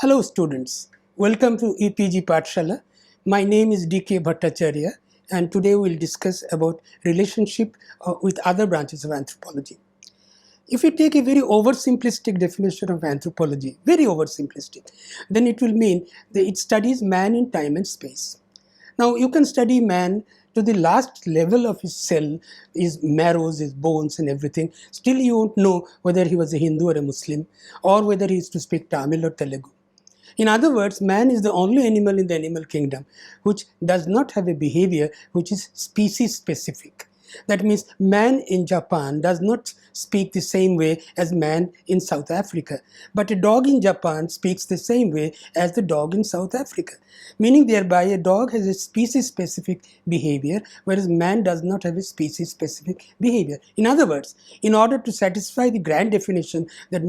Hello students, welcome to EPG Pathshala. My name is DK Bhattacharya and today we will discuss about relationship with other branches of anthropology. If we take a very oversimplistic definition of anthropology, very oversimplistic, then it will mean that it studies man in time and space. Now you can study man to the last level of his cell, his marrows, his bones and everything. Still you won't know whether he was a Hindu or a Muslim or whether he used to speak Tamil or Telugu. In other words, man is the only animal in the animal kingdom which does not have a behavior which is species specific. That means man in Japan does not speak the same way as man in South Africa. But a dog in Japan speaks the same way as the dog in South Africa. Meaning thereby a dog has a species specific behavior whereas man does not have a species specific behavior. In other words, in order to satisfy the grand definition that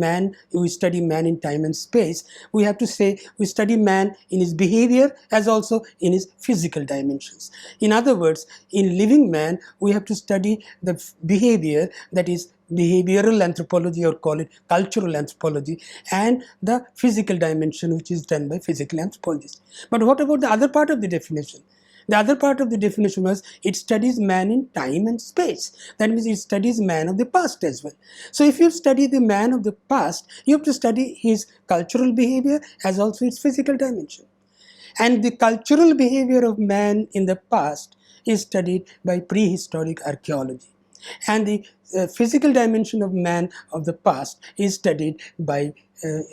we study man in time and space, we have to say we study man in his behavior as also in his physical dimensions. In other words, in living man, we have to study the behavior, that is behavioral anthropology, or call it cultural anthropology, and the physical dimension which is done by physical anthropologists. But what about the other part of the definition? The other part of the definition was it studies man in time and space. That means it studies man of the past as well. So if you study the man of the past, you have to study his cultural behavior as also its physical dimension. And the cultural behavior of man in the past is studied by prehistoric archaeology. And the physical dimension of man of the past is studied by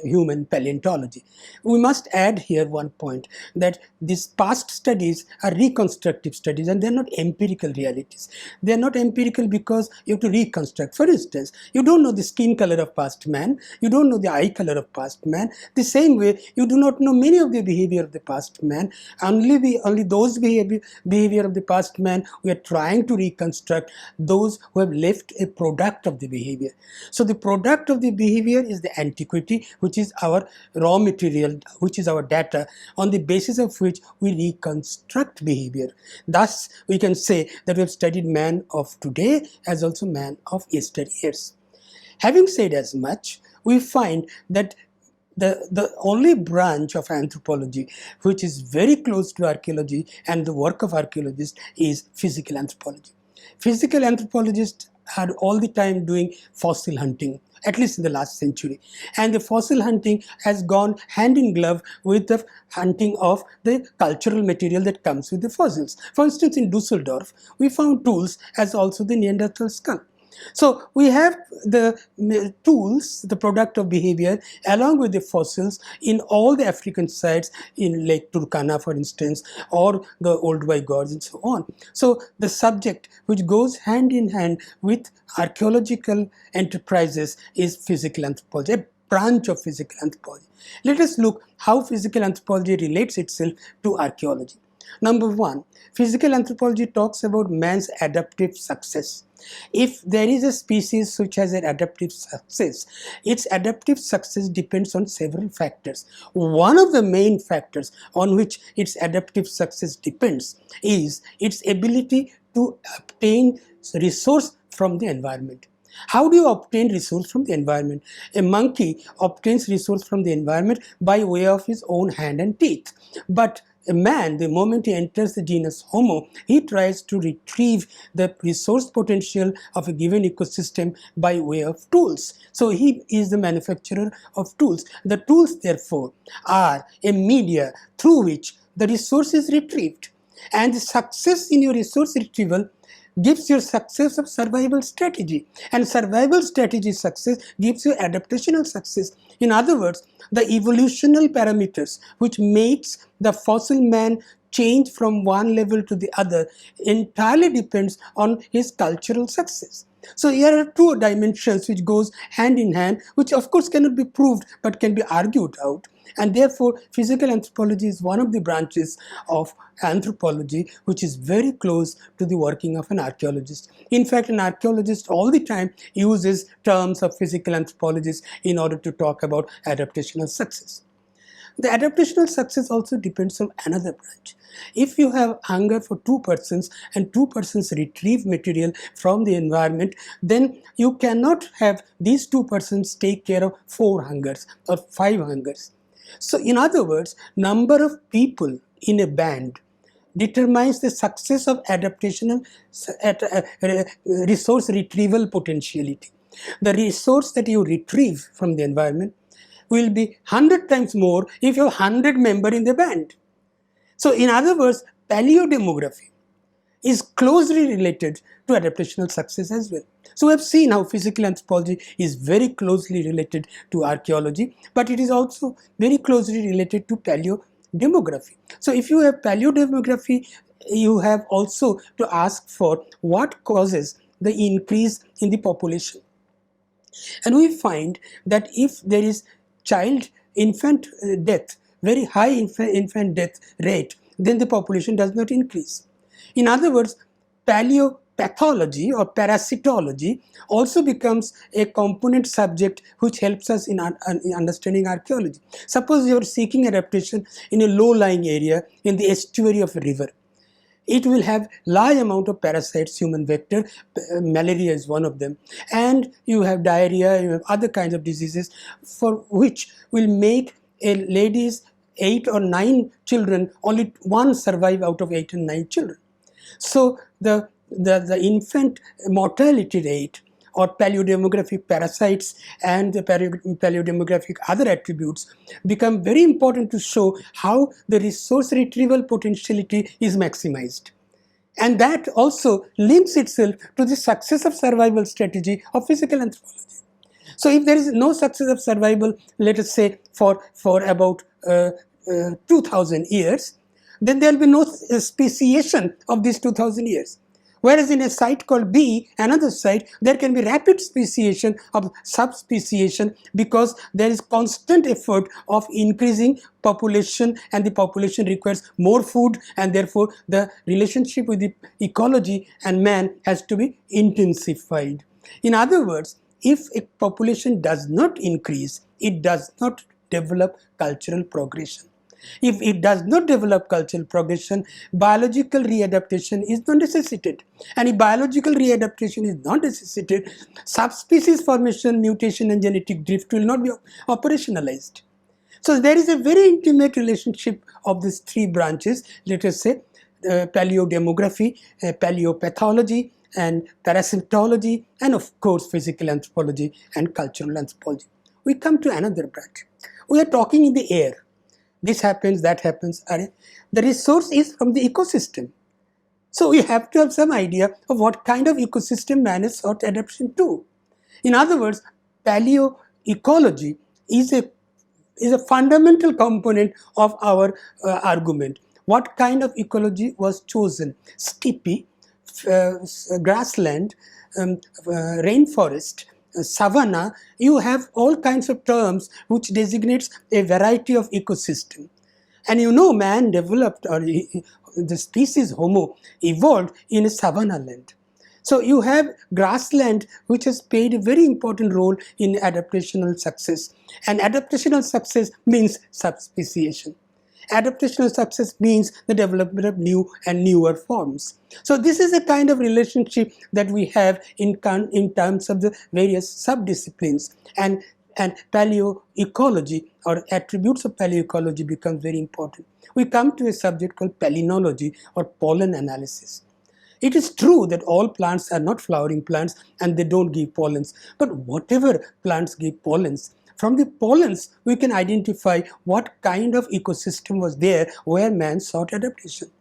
human paleontology. We must add here one point, that these past studies are reconstructive studies and they are not empirical realities. They are not empirical because you have to reconstruct. For instance, you don't know the skin color of past man, you don't know the eye color of past man. The same way, you do not know many of the behavior of the past man. Only those behavior of the past man we are trying to reconstruct, those who have left a product of the behavior. So the product of the behavior is the antiquity, which is our raw material, which is our data, on the basis of which we reconstruct behavior. Thus, we can say that we have studied man of today as also man of yesteryears. Having said as much, we find that the only branch of anthropology which is very close to archaeology and the work of archaeologists is physical anthropology. Physical anthropologists are all the time doing fossil hunting, at least in the last century. And the fossil hunting has gone hand in glove with the hunting of the cultural material that comes with the fossils. For instance, in Dusseldorf, we found tools as also the Neanderthal skull. So we have the tools, the product of behavior, along with the fossils in all the African sites, in Lake Turkana, for instance, or the Olduvai Gorge and so on. So the subject which goes hand in hand with archaeological enterprises is physical anthropology, a branch of physical anthropology. Let us look how physical anthropology relates itself to archaeology. Number one, physical anthropology talks about man's adaptive success. If there is a species which has an adaptive success, its adaptive success depends on several factors. One of the main factors on which its adaptive success depends is its ability to obtain resource from the environment. How do you obtain resource from the environment? A monkey obtains resource from the environment by way of his own hand and teeth. But a man, the moment he enters the genus Homo, he tries to retrieve the resource potential of a given ecosystem by way of tools. So he is the manufacturer of tools. The tools, therefore, are a media through which the resource is retrieved. And the success in your resource retrieval gives you success of survival strategy, and survival strategy success gives you adaptational success. In other words, the evolutional parameters which makes the fossil man change from one level to the other entirely depends on his cultural success. So here are two dimensions which goes hand in hand, which of course cannot be proved but can be argued out. And therefore, physical anthropology is one of the branches of anthropology which is very close to the working of an archaeologist. In fact, an archaeologist all the time uses terms of physical anthropologists in order to talk about adaptational success. The adaptational success also depends on another branch. If you have hunger for two persons and two persons retrieve material from the environment, then you cannot have these two persons take care of 4 hungers or 5 hungers. So in other words, number of people in a band determines the success of adaptational resource retrieval potentiality. The resource that you retrieve from the environment will be 100 times more if you have 100 members in the band. So in other words, paleodemography is closely related to adaptational success as well. So we have seen how physical anthropology is very closely related to archaeology, but it is also very closely related to paleodemography. So if you have paleodemography, you have also to ask for what causes the increase in the population. And we find that if there is infant death, very high infant death rate, then the population does not increase. In other words, paleopathology or parasitology also becomes a component subject which helps us in understanding archaeology. Suppose you are seeking adaptation in a low-lying area in the estuary of a river. It will have large amount of parasites, human vector, malaria is one of them, and you have diarrhea, you have other kinds of diseases for which will make a lady's 8 or 9 children, only one survive out of 8 and 9 children. So the infant mortality rate or paleodemographic parasites and the paleodemographic other attributes become very important to show how the resource retrieval potentiality is maximized. And that also links itself to the success of survival strategy of physical anthropology. So if there is no success of survival, let us say for about 2000 years, then there will be no speciation of these 2000 years. Whereas in a site called B, another site, there can be rapid speciation of subspeciation because there is constant effort of increasing population, and the population requires more food, and therefore the relationship with the ecology and man has to be intensified. In other words, if a population does not increase, it does not develop cultural progression. If it does not develop cultural progression, biological readaptation is not necessitated. And if biological readaptation is not necessitated, subspecies formation, mutation and genetic drift will not be operationalized. So there is a very intimate relationship of these three branches, let us say paleodemography, paleopathology and parasitology, and of course physical anthropology and cultural anthropology. We come to another branch. We are talking in the air. This happens, that happens. The resource is from the ecosystem. So we have to have some idea of what kind of ecosystem man has sought adaptation to. In other words, paleoecology is a fundamental component of our argument. What kind of ecology was chosen? Steppe, grassland, rainforest, savanna, you have all kinds of terms which designates a variety of ecosystem. And you know, man developed, or the species Homo evolved in a savanna land. So you have grassland which has played a very important role in adaptational success. And adaptational success means subspeciation. Adaptational success means the development of new and newer forms. So this is a kind of relationship that we have in terms of the various subdisciplines, and paleoecology or attributes of paleoecology become very important. We come to a subject called palynology or pollen analysis. It is true that all plants are not flowering plants and they don't give pollens, but whatever plants give pollens, from the pollens, we can identify what kind of ecosystem was there where man sought adaptation.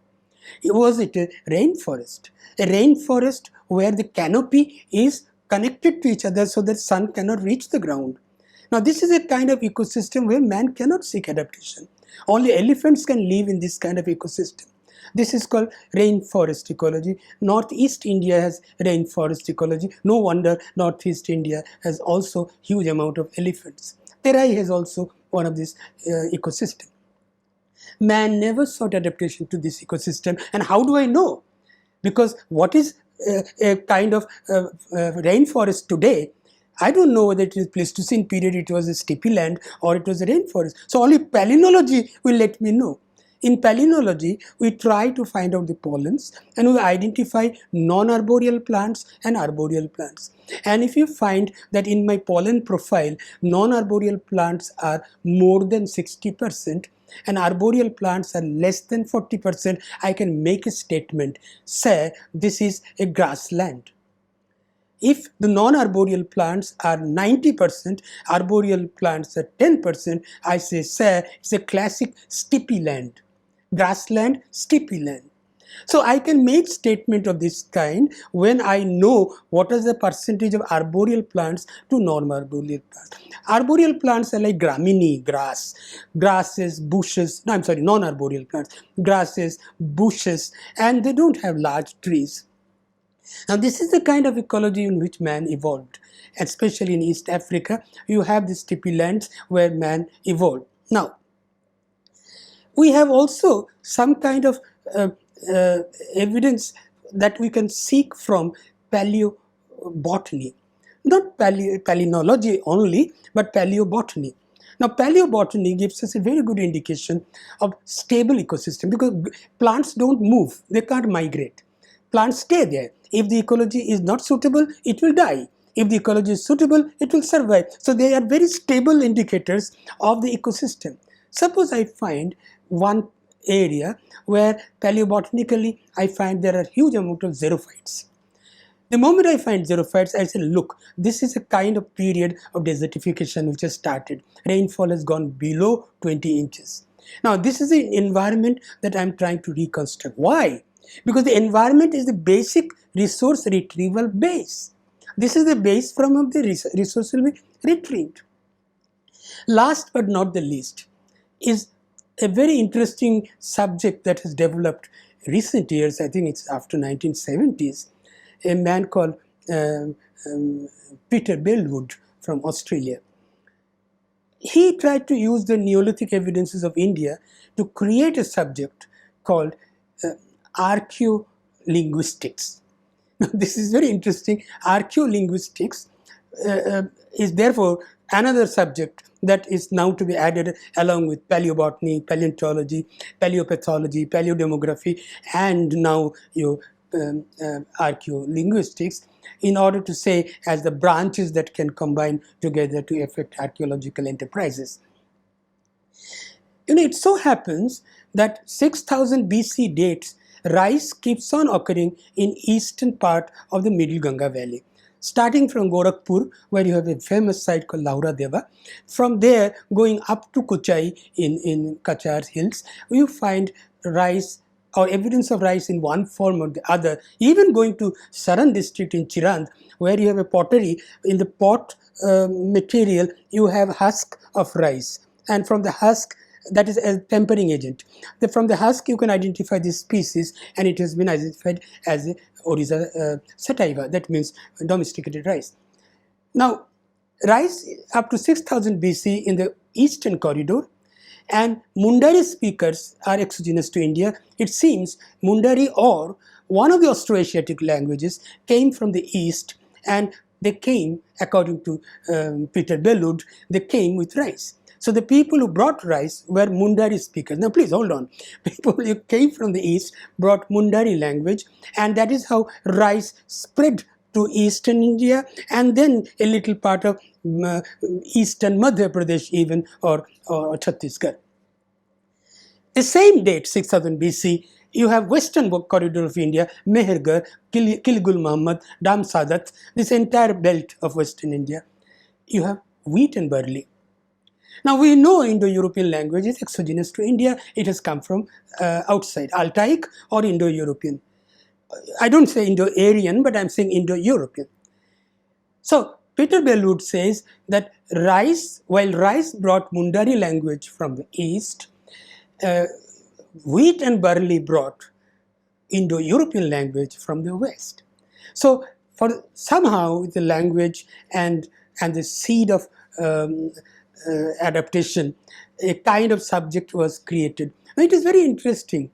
Was it a rainforest? A rainforest where the canopy is connected to each other so that sun cannot reach the ground. Now this is a kind of ecosystem where man cannot seek adaptation. Only elephants can live in this kind of ecosystem. This is called rainforest ecology. Northeast India has rainforest ecology. No wonder Northeast India has also huge amount of elephants. Terai has also one of these ecosystem. Man never sought adaptation to this ecosystem. And how do I know? Because what is a kind of rainforest today? I don't know whether it is Pleistocene period, it was a steppe land, or it was a rainforest. So only palynology will let me know. In Paleoecology, we try to find out the pollens and we identify non-arboreal plants and arboreal plants. And if you find that in my pollen profile, non-arboreal plants are more than 60% and arboreal plants are less than 40%, I can make a statement, say this is a grassland. If the non-arboreal plants are 90%, arboreal plants are 10%, I say it's a classic steppe land. Grassland, steppe land. So I can make statement of this kind when I know what is the percentage of arboreal plants to non-arboreal plants. Arboreal plants are like gramine, grass, grasses, bushes, no, I'm sorry, non-arboreal plants, grasses, bushes, and they don't have large trees. Now this is the kind of ecology in which man evolved. Especially in East Africa, you have the steppe lands where man evolved. Now, we have also some kind of evidence that we can seek from paleobotany. Not palynology only, but paleobotany. Now, paleobotany gives us a very good indication of stable ecosystem because plants don't move, they can't migrate. Plants stay there. If the ecology is not suitable, it will die. If the ecology is suitable, it will survive. So they are very stable indicators of the ecosystem. Suppose I find one area where paleobotanically I find there are huge amount of xerophytes. The moment I find xerophytes, I say, look, this is a kind of period of desertification which has started. Rainfall has gone below 20 inches. Now, this is the environment that I'm trying to reconstruct. Why? Because the environment is the basic resource retrieval base. This is the base from which the resource will be retrieved. Last but not the least is a very interesting subject that has developed recent years. I think it's after 1970s. A man called Peter Bellwood from Australia. He tried to use the Neolithic evidences of India to create a subject called archaeolinguistics. Now, this is very interesting. Archaeolinguistics is therefore another subject that is now to be added along with paleobotany, paleontology, paleopathology, paleodemography, and now archaeolinguistics, in order to say as the branches that can combine together to effect archaeological enterprises. It so happens that 6000 BC dates rise keeps on occurring in eastern part of the Middle Ganga Valley. Starting from Gorakhpur, where you have a famous site called Laura Deva, from there going up to Kuchai in Kachar hills, you find rise or evidence of rice in one form or the other, even going to Saran district in Chirand, where you have a pottery. In the pot material, you have husk of rice, and from the husk, that is a tempering agent. From the husk, you can identify this species, and it has been identified as a Oryza sativa, that means domesticated rice. Now, rice up to 6000 BC in the eastern corridor, and Mundari speakers are exogenous to India. It seems Mundari or one of the Austroasiatic languages came from the east, and they came, according to Peter Bellwood, they came with rice. So the people who brought rice were Mundari speakers. Now please hold on. People who came from the east brought Mundari language, and that is how rice spread to eastern India, and then a little part of eastern Madhya Pradesh even, or Chhattisgarh. The same date, 6000 BC, you have western corridor of India, Mehergarh, Kiligul Muhammad, Dam Sadat, this entire belt of western India. You have wheat and barley. Now we know Indo-European language is exogenous to India. It has come from outside, Altaic or Indo-European. I don't say Indo-Aryan, but I'm saying Indo-European. So Peter Bellwood says that rice, while rice brought Mundari language from the east, wheat and barley brought Indo-European language from the west. So for somehow the language and the seed of adaptation, a kind of subject was created. Now, it is very interesting.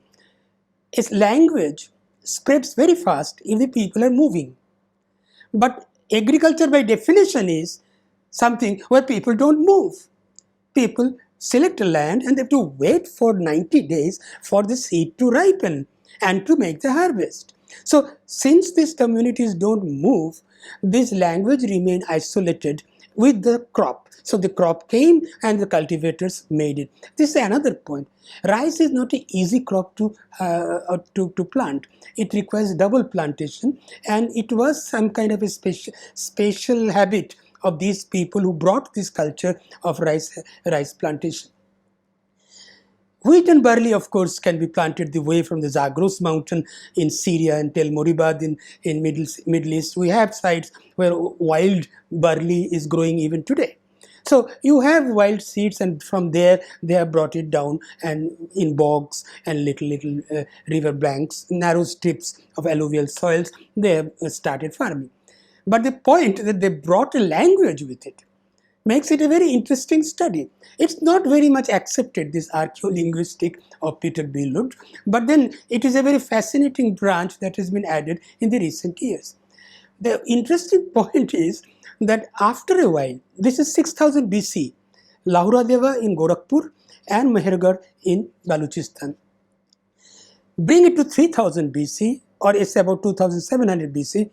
Its language spreads very fast if the people are moving. But agriculture by definition is something where people don't move. People select a land and they have to wait for 90 days for the seed to ripen and to make the harvest. So since these communities don't move, this language remain isolated with the crop. So the crop came and the cultivators made it. This is another point. Rice is not an easy crop to plant. It requires double plantation, and it was some kind of a spatial habit of these people who brought this culture of rice plantation. Wheat and barley, of course, can be planted the way from the Zagros mountain in Syria and Tel Moribad in Middle East. We have sites where wild barley is growing even today. So you have wild seeds, and from there they have brought it down and in bogs and little river banks, narrow strips of alluvial soils, they have started farming. But the point that they brought a language with it makes it a very interesting study. It's not very much accepted, this archaeolinguistic of Peter B. Lund, but then it is a very fascinating branch that has been added in the recent years. The interesting point is that after a while, this is 6000 BC, Lahuradeva in Gorakhpur and Mehergarh in Baluchistan. Bring it to 3000 BC, or it's about 2700 BC.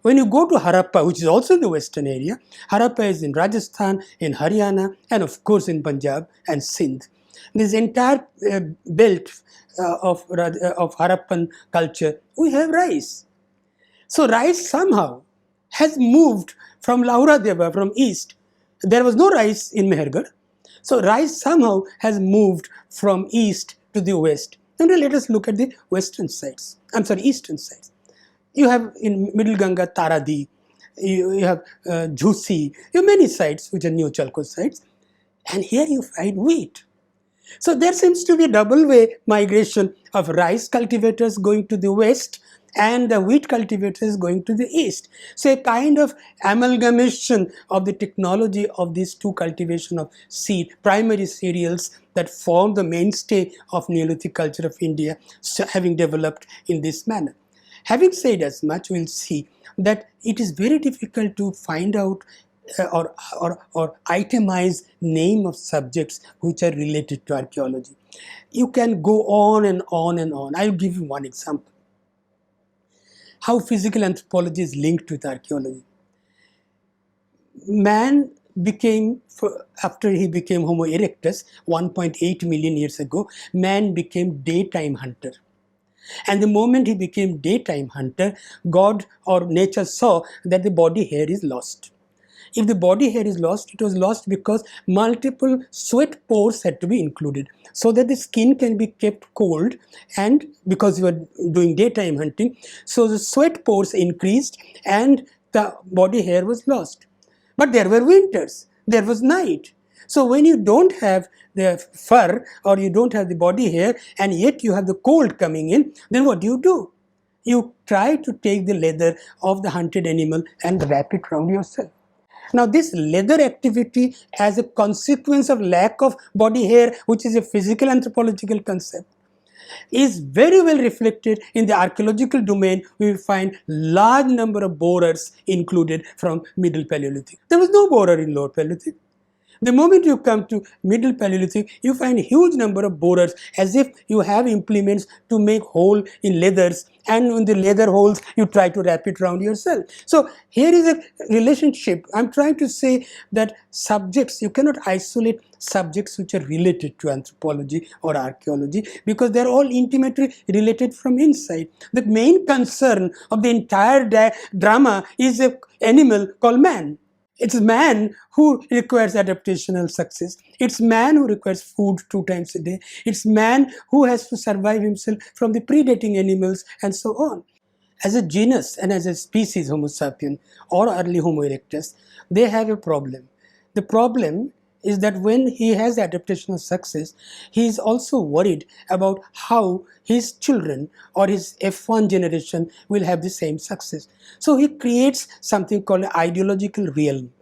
When you go to Harappa, which is also in the western area, Harappa is in Rajasthan, in Haryana, and of course in Punjab and Sindh. This entire belt of Harappan culture, we have rice. So rice somehow has moved from Lahuradeva, from east. There was no rice in Mehergarh. So rice somehow has moved from east to the west. Now let us look at the western sides. Eastern sides. You have in Middle Ganga, Taradi, you have Jhusi, you have many sites which are New Chalco sites, and here you find wheat. So there seems to be a double way migration of rice cultivators going to the west and the wheat cultivators going to the east. So a kind of amalgamation of the technology of these two cultivation of primary cereals that form the mainstay of Neolithic culture of India, having developed in this manner. Having said as much, we'll see that it is very difficult to find out or itemize name of subjects which are related to archaeology. You can go on and on and on. I'll give you one example. How physical anthropology is linked with archaeology. Man became, after he became Homo erectus 1.8 million years ago, man became daytime hunter. And the moment he became daytime hunter, God or nature saw that the body hair is lost. If the body hair is lost, it was lost because multiple sweat pores had to be included so that the skin can be kept cold, and because you were doing daytime hunting, so the sweat pores increased and the body hair was lost. But there were winters, there was night. So when you don't have the fur or you don't have the body hair and yet you have the cold coming in, then what do? You try to take the leather of the hunted animal and wrap it around yourself. Now this leather activity as a consequence of lack of body hair, which is a physical anthropological concept, is very well reflected in the archaeological domain. We will find large number of borers included from Middle Paleolithic. There was no borer in Lower Paleolithic. The moment you come to Middle Paleolithic, you find a huge number of borers, as if you have implements to make hole in leathers, and in the leather holes you try to wrap it around yourself. So here is a relationship. I'm trying to say that subjects, you cannot isolate subjects which are related to anthropology or archaeology because they're all intimately related from inside. The main concern of the entire drama is an animal called man. It's man who requires adaptational success. It's man who requires food 2 times a day. It's man who has to survive himself from the predating animals and so on. As a genus and as a species, Homo sapien or early Homo erectus, they have a problem. The problem is that when he has adaptational success, he is also worried about how his children or his F1 generation will have the same success. So he creates something called an ideological realm.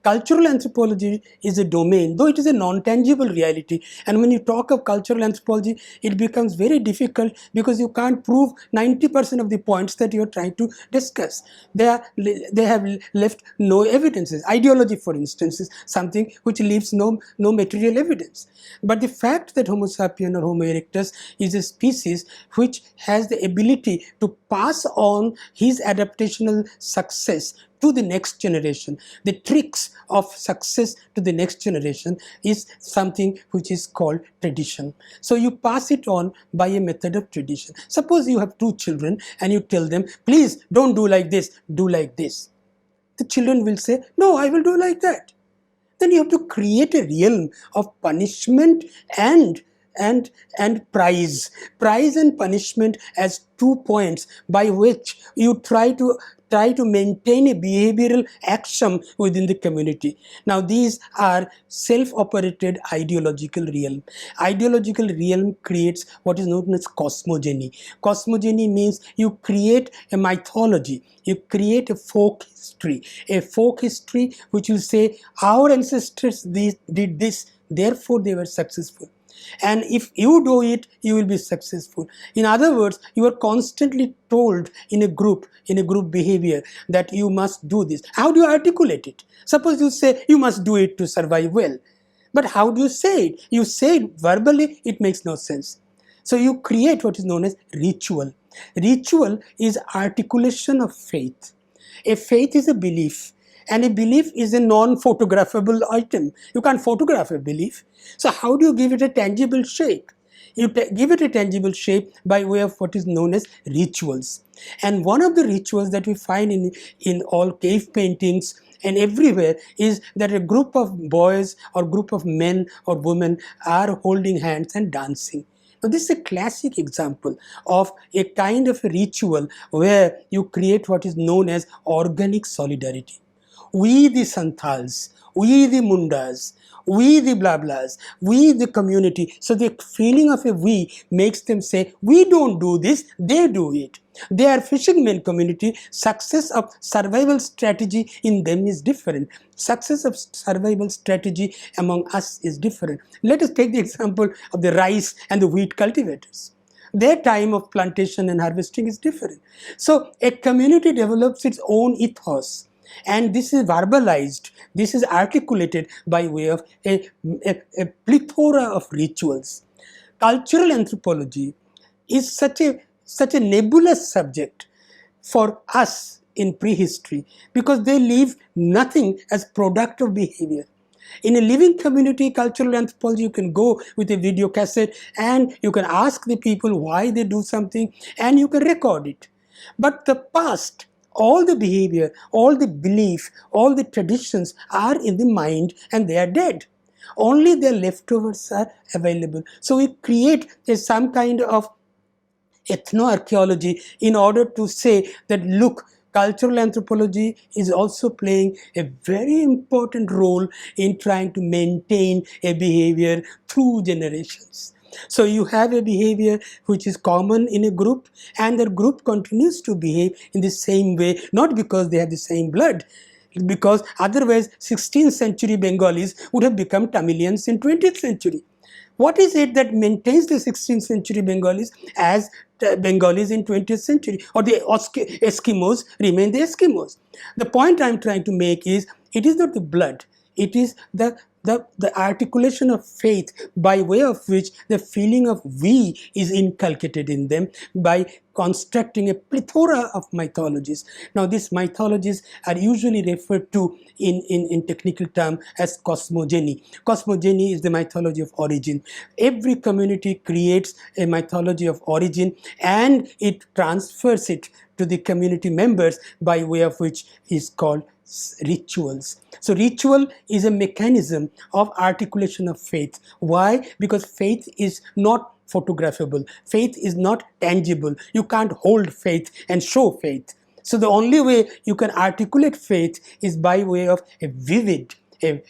Cultural anthropology is a domain, though it is a non-tangible reality. And when you talk of cultural anthropology, it becomes very difficult because you can't prove 90% of the points that you're trying to discuss. They have left no evidences. Ideology, for instance, is something which leaves no material evidence. But the fact that Homo sapien or Homo erectus is a species which has the ability to pass on his adaptational success to the next generation, the tricks of success to the next generation, is something which is called tradition. So you pass it on by a method of tradition. Suppose you have two children and you tell them, please don't do like this, do like this. The children will say, no, I will do like that. Then you have to create a realm of punishment and prize and punishment as 2 points by which you try to maintain a behavioral action within the community. Now these are self-operated ideological realm. Ideological realm creates what is known as cosmogony. Cosmogony means you create a mythology, you create a folk history which will say our ancestors did this, therefore they were successful. And if you do it, you will be successful. In other words, you are constantly told in a group behavior that you must do this. How do you articulate it? Suppose you say you must do it to survive well. But how do you say it? You say it verbally, it makes no sense. So you create what is known as ritual. Ritual is articulation of faith. A faith is a belief. And a belief is a non-photographable item. You can't photograph a belief. So how do you give it a tangible shape? You give it a tangible shape by way of what is known as rituals. And one of the rituals that we find in all cave paintings and everywhere is that a group of boys or group of men or women are holding hands and dancing. Now, this is a classic example of a kind of a ritual where you create what is known as organic solidarity. We the Santals, we the Mundas, we the Blablas, we the community. So the feeling of a we makes them say, we don't do this, they do it. They are fishermen community. Success of survival strategy in them is different. Success of survival strategy among us is different. Let us take the example of the rice and the wheat cultivators. Their time of plantation and harvesting is different. So a community develops its own ethos. And this is verbalized, this is articulated by way of a plethora of rituals. Cultural anthropology is such a nebulous subject for us in prehistory because they leave nothing as product of behavior. In a living community, cultural anthropology, you can go with a video cassette and you can ask the people why they do something and you can record it. But the past, all the behavior, all the belief, all the traditions are in the mind and they are dead. Only their leftovers are available. So we create some kind of ethnoarchaeology in order to say that look, cultural anthropology is also playing a very important role in trying to maintain a behavior through generations. So you have a behavior which is common in a group and the group continues to behave in the same way, not because they have the same blood, because otherwise 16th century Bengalis would have become Tamilians in 20th century. What is it that maintains the 16th century Bengalis as Bengalis in 20th century, or the Eskimos remain the Eskimos? The point I'm trying to make is it is not the blood, it is the articulation of faith by way of which the feeling of we is inculcated in them by constructing a plethora of mythologies. Now these mythologies are usually referred to in technical term as cosmogony. Cosmogony is the mythology of origin. Every community creates a mythology of origin and it transfers it to the community members by way of which is called rituals. So ritual is a mechanism of articulation of faith. Why? Because faith is not photographable. Faith is not tangible. You can't hold faith and show faith. So the only way you can articulate faith is by way of a vivid, a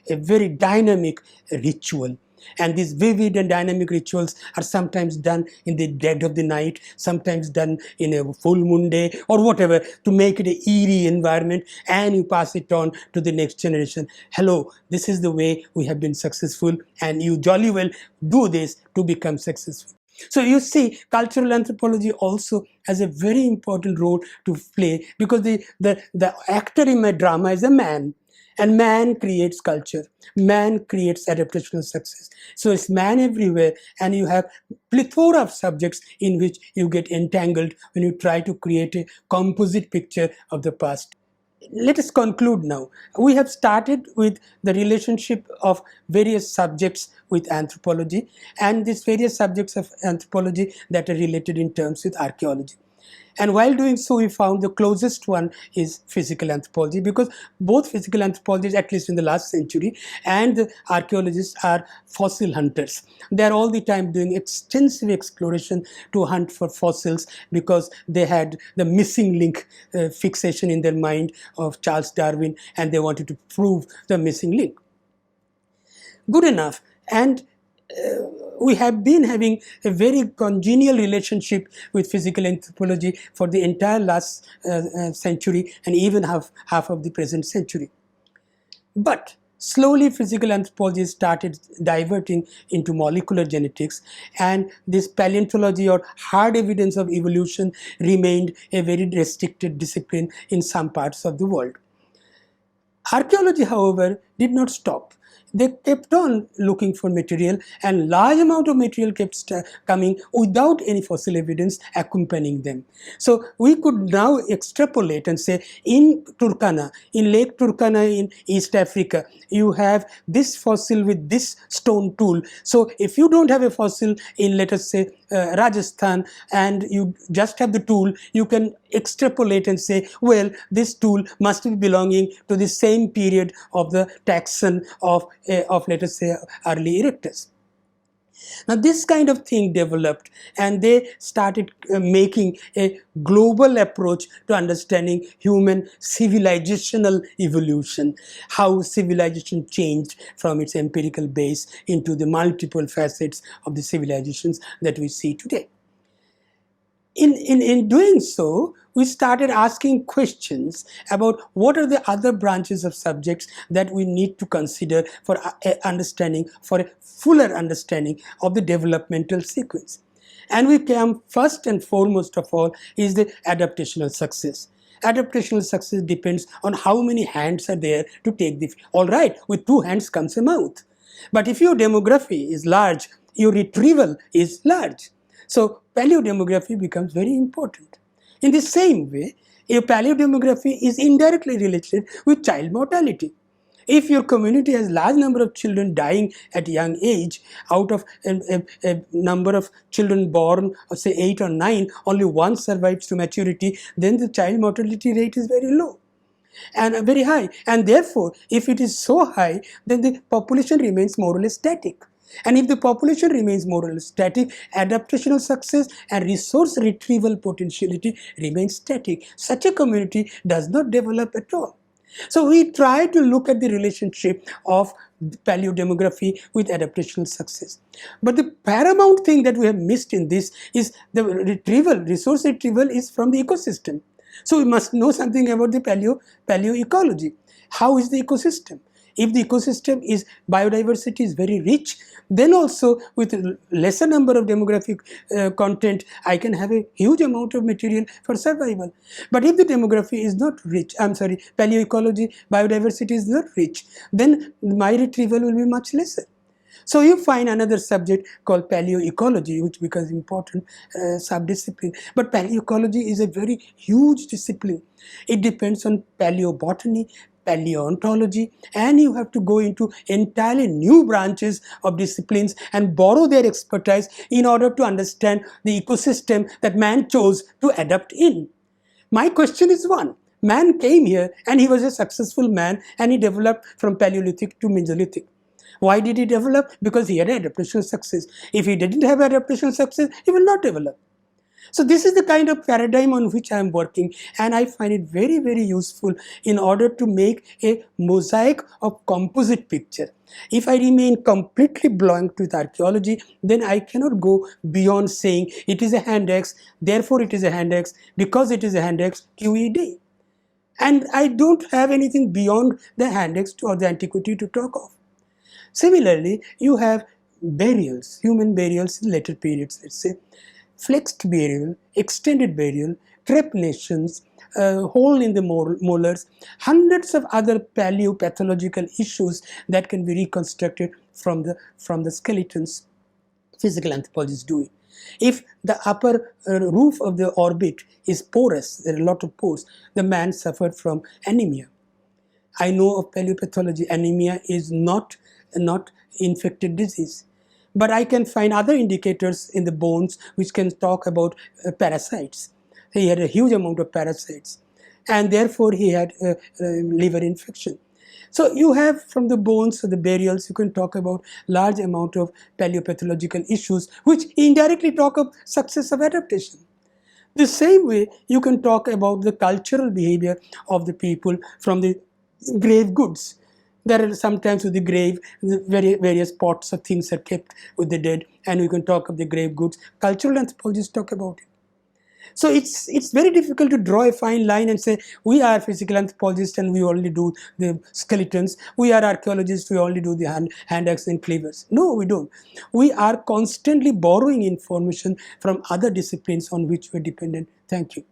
very dynamic ritual. And these vivid and dynamic rituals are sometimes done in the dead of the night, sometimes done in a full moon day or whatever, to make it an eerie environment, and you pass it on to the next generation. Hello, this is the way we have been successful, and you jolly well do this to become successful. So you see, cultural anthropology also has a very important role to play, because the actor in my drama is a man. And man creates culture, man creates adaptational success. So it's man everywhere, and you have plethora of subjects in which you get entangled when you try to create a composite picture of the past. Let us conclude now. We have started with the relationship of various subjects with anthropology, and these various subjects of anthropology that are related in terms with archaeology. And while doing so, we found the closest one is physical anthropology, because both physical anthropologists, at least in the last century, and the archaeologists are fossil hunters. They are all the time doing extensive exploration to hunt for fossils, because they had the missing link fixation in their mind of Charles Darwin, and they wanted to prove the missing link. Good enough. And we have been having a very congenial relationship with physical anthropology for the entire last century, and even half of the present century. But slowly physical anthropology started diverting into molecular genetics, and this paleontology, or hard evidence of evolution, remained a very restricted discipline in some parts of the world. Archaeology, however, did not stop. They kept on looking for material, and large amount of material kept coming without any fossil evidence accompanying them. So we could now extrapolate and say, in Turkana, in Lake Turkana in East Africa, you have this fossil with this stone tool. So if you don't have a fossil in, let us say, Rajasthan, and you just have the tool, you can extrapolate and say, well, this tool must be belonging to the same period of the taxon of let us say, early erectors. Now this kind of thing developed, and they started making a global approach to understanding human civilizational evolution, how civilization changed from its empirical base into the multiple facets of the civilizations that we see today. In doing so, we started asking questions about what are the other branches of subjects that we need to consider for understanding, for a fuller understanding of the developmental sequence. And we came first and foremost of all is the adaptational success. Adaptational success depends on how many hands are there to take the, all right, with 2 hands comes a mouth. But if your demography is large, your retrieval is large. So paleodemography becomes very important. In the same way, a paleodemography is indirectly related with child mortality. If your community has large number of children dying at young age, out of a number of children born, say 8 or 9, only 1 survives to maturity, then the child mortality rate is very low and very high. And therefore, if it is so high, then the population remains more or less static. And if the population remains more or less static, adaptational success and resource retrieval potentiality remains static. Such a community does not develop at all. So we try to look at the relationship of paleodemography with adaptational success. But the paramount thing that we have missed in this is the resource retrieval is from the ecosystem. So we must know something about the paleoecology. How is the ecosystem? If the ecosystem is, biodiversity is very rich, then also with a lesser number of demographic content, I can have a huge amount of material for survival. But if the demography is not rich, paleoecology, biodiversity is not rich, then my retrieval will be much lesser. So you find another subject called paleoecology, which becomes important subdiscipline. But paleoecology is a very huge discipline. It depends on paleobotany, paleontology, and you have to go into entirely new branches of disciplines and borrow their expertise in order to understand the ecosystem that man chose to adapt in. My question is one. Man came here and he was a successful man, and he developed from Paleolithic to Mesolithic. Why did he develop? Because he had adaptational success. If he didn't have adaptational success, he will not develop. So this is the kind of paradigm on which I am working, and I find it very, very useful in order to make a mosaic of composite picture. If I remain completely blank with archaeology, then I cannot go beyond saying it is a hand X, therefore it is a hand X, because it is a hand X, QED. And I don't have anything beyond the hand X or the antiquity to talk of. Similarly, you have burials, human burials in later periods, let's say, flexed burial, extended burial, trepanations, hole in the molars, hundreds of other paleopathological issues that can be reconstructed from the skeletons physical anthropologists do it. If the upper roof of the orbit is porous, there are a lot of pores, the man suffered from anemia. I know of paleopathology, anemia is not infected disease. But I can find other indicators in the bones which can talk about parasites. He had a huge amount of parasites, and therefore he had liver infection. So you have from the bones, the burials, you can talk about large amount of paleopathological issues which indirectly talk of success of adaptation. The same way you can talk about the cultural behavior of the people from the grave goods. There are sometimes with the grave, various pots of things are kept with the dead, and we can talk of the grave goods. Cultural anthropologists talk about it. So it's very difficult to draw a fine line and say we are physical anthropologists and we only do the skeletons. We are archaeologists, we only do the hand axes and cleavers. No, we don't. We are constantly borrowing information from other disciplines on which we're dependent. Thank you.